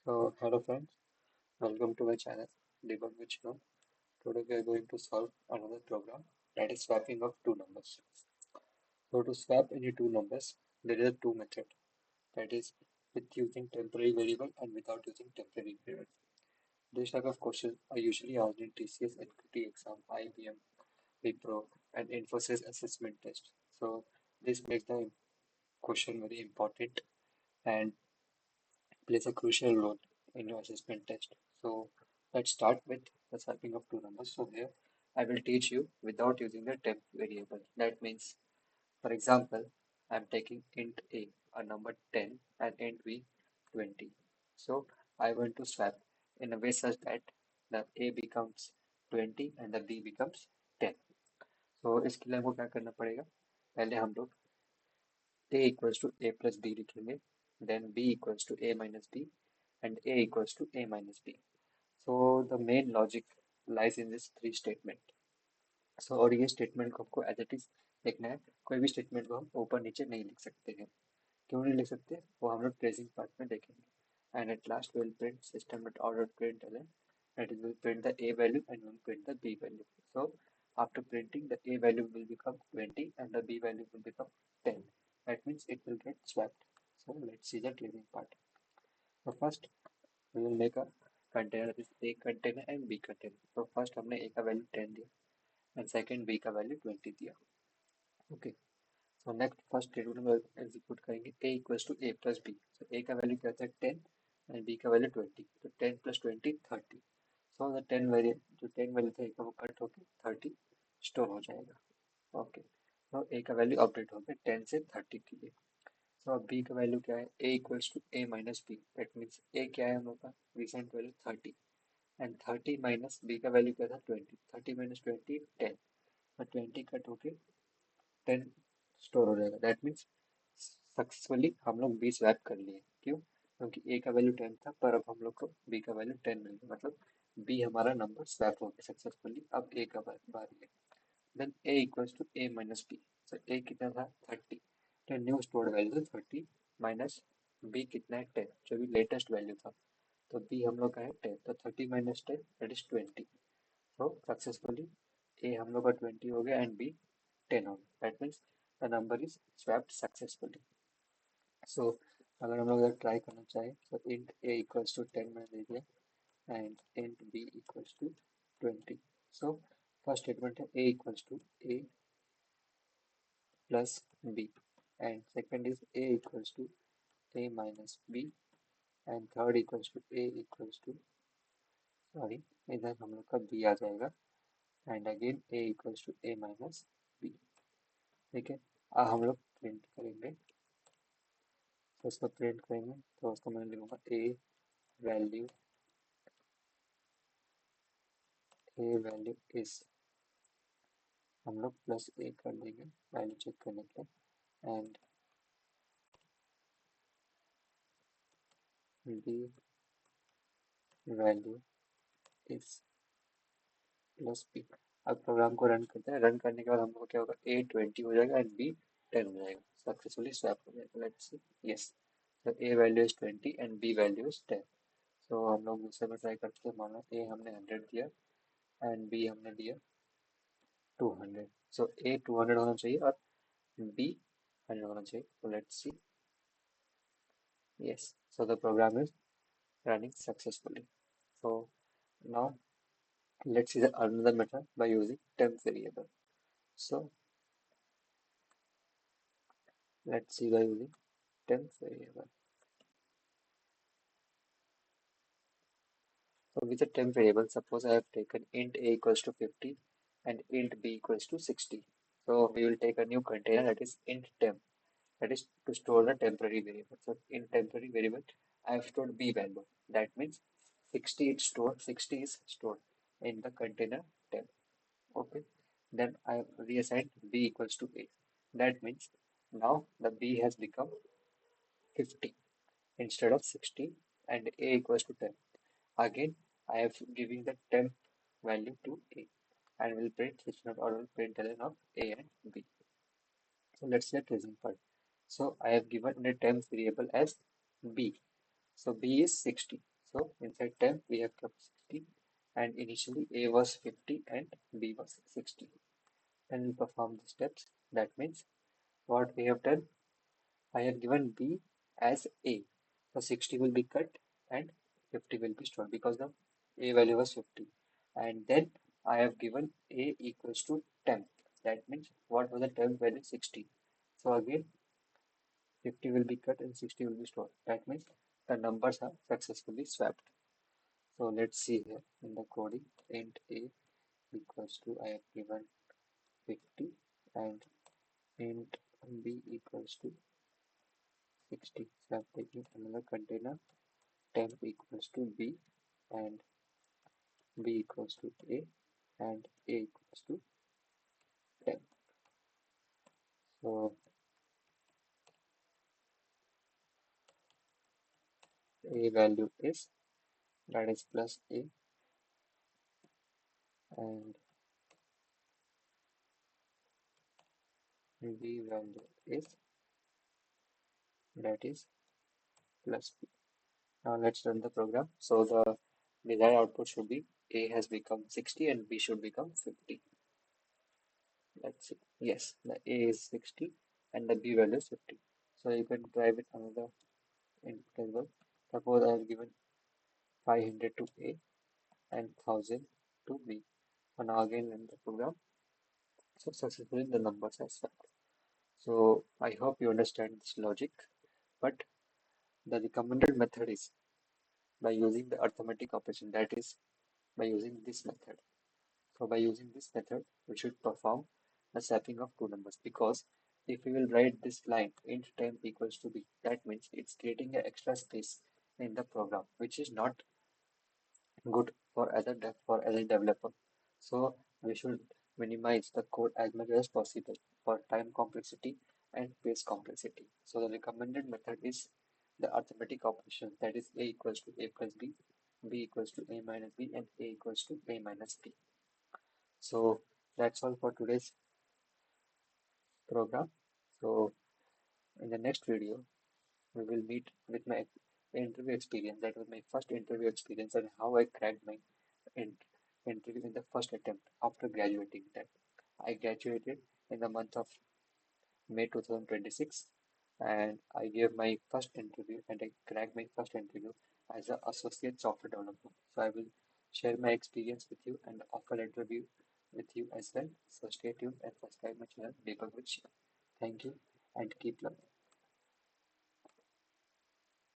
Hello friends, welcome to my channel, Debug with Shivam. Today we are going to solve another program that is swapping of two numbers. So to swap any two numbers, there is a two method that is with using temporary variable and without using temporary variable. This type of questions are usually asked in TCS, NQT exam, IBM, Wipro, and Infosys assessment test. So this makes the question very important and plays a crucial role in your assessment test. So let's start with the swapping of two numbers. So here I will teach you without using the temp variable. That means, for example, I'm taking int a number 10, and int b 20. So I want to swap in a way such that the a becomes 20 and the b becomes 10. So इसके लिए हमको क्या करना पड़ेगा? पहले हम लोग a equals to a plus b लिखेंगे, then b equals to a minus b, and a equals to a minus b. So the main logic lies in this three statement. So और ये स्टेटमेंट को आपको as it is लिखना है, कोई भी statement को हम ऊपर नीचे नहीं लिख सकते हैं. क्यों नहीं लिख सकते वो हम लोग ट्रेसिंग पार्ट में देखेंगे. And at last we will print system dot out dot println, that is will print the a value and will print the b value. So after printing, the a value will become 20 and the b value will become 10. That means it will get swapped. So let's see the tracing part. So first we will make a container, that is a container and b container. So first हमने a का value 10 दिया and second b का value 20 दिया. Okay. So next first statement में execute करेंगे a equals to a plus b. So a का value क्या था 10 and b का value 20. तो 10 plus 20 30. So the 10 value जो 10 value था a का वो कट होके 30 स्टोर हो जाएगा. Okay. तो a का value अपडेट हो गया 10 से 30 के लिए. तो अब b का वैल्यू क्या है a equals to a minus B. That means a क्या है हम लोग का recent value 30 and 30 minus b का वैल्यू क्या था 20. 30 माइनस 20 10 और 20 कट होके 10 स्टोर हो जाएगा. दैट मीन्स सक्सेसफुली हम लोग b स्वैप कर लिए. क्यों? क्योंकि a का वैल्यू 10 था पर अब हम लोग को b का वैल्यू 10 मिल गया. मतलब b हमारा नंबर स्वैप हो गया सक्सेसफुली. अब a का बारी है. Then a equals to a minus b. So a कितना था 30. तो new stored value 30 minus b कितना है 10 जो भी लेटेस्ट वैल्यू था. तो b हम लोग का है 10. तो 30 माइनस 10 दैट इज 20. तो सक्सेसफुली a हम लोग का 20 हो गया एंड b 10 हो गया. That means the number is swapped successfully. So अगर हम लोग ट्राई करना चाहें तो इंट a इक्वल्स टू 10 मैंने दे दिया and int b equals to 20. So first statement है a equals to a plus b, and second is a equals to a minus b, and third equals to a equals to, sorry, इधर हम लोग का b आ जाएगा and again a equals to a minus b. ठीक है. अब हम लोग प्रिंट करेंगे. तो इसको प्रिंट करेंगे तो उसको मैं लिखूंगा value a value is, हम लोग प्लस a कर देंगे वैल्यू चेक करने के लिए, and b value is plus B. अब प्रोग्राम को रन करते हैं. रन करने के बाद हमको क्या होगा a 20 हो जाएगा एंड b 10 हो जाएगा. सक्सेसफुली स्वैप हो जाएगा. Let's see. यस. तो a value is 20 and b value is 10. सो हम लोग दूसरे में ट्राई करते हैं. मानो a हमने 100 दिया एंड b हमने दिया 200. सो a 200 होना चाहिए और b 100 होना चाहिए. so let's see. Yes. So the program is running successfully. So now let's see the another method by using temp variable. So let's see by using temp variable. So with a temp variable, suppose I have taken int a equals to 50 and int b equals to 60. So we will take a new container, that is int temp, that is to store the temporary variable. So in temporary variable, I have stored b value. That means 60 is stored in the container temp. Okay. Then I have reassigned b equals to a. That means now the b has become 50 instead of 60 and a equals to 10. Again, I have giving the temp value to a and will print system or will print ln of a and b. So let's get tracing part. So I have given the temp variable as b. So b is 60. So inside temp we have kept 60 and initially A was 50 and B was 60. Then we perform the steps. That means what we have done, I have given B as A. So 60 will be cut and 50 will be stored because the A value was 50. And then I have given A equals to temp. That means what was the temp value? 60. So again 50 will be cut and 60 will be stored. That means the numbers are successfully swapped. So let's see here in the coding, int A equals to, I have given 50 and int B equals to 60. So I'm taking another container, temp equals to B and B equals to A and A equals to temp. So A value is, that is plus A, and B value is, that is plus B. Now let's run the program. So the desired output should be A has become 60 and B should become 50. Let's see. Yes, the A is 60 and the B value is 50. So you can try with another input as well. Suppose I have given 500 to A and 1000 to B. So now again run the program. So successfully the numbers are swapped. So I hope you understand this logic. But the recommended method is by using the arithmetic operation, that is by using this method. So by using this method, we should perform a swapping of two numbers, because if we will write this line int temp equals to b, that means it's creating an extra space in the program, which is not good for other developer. So we should minimize the code as much as possible for time complexity and space complexity. So the recommended method is the arithmetic operation, that is a equals to a plus b equals to a minus b, and a equals to a minus b. So that's all for today's program. So in the next video, we will meet with my interview experience. That was my first interview experience and how I cracked my in interview in the first attempt after graduating. That I graduated in the month of May 2026 and I gave my first interview and I cracked my first interview as an associate software developer. So I will share my experience with you and offer interview with you as well. So stay tuned and subscribe my channel Debug with Shivam. Thank you and keep learning.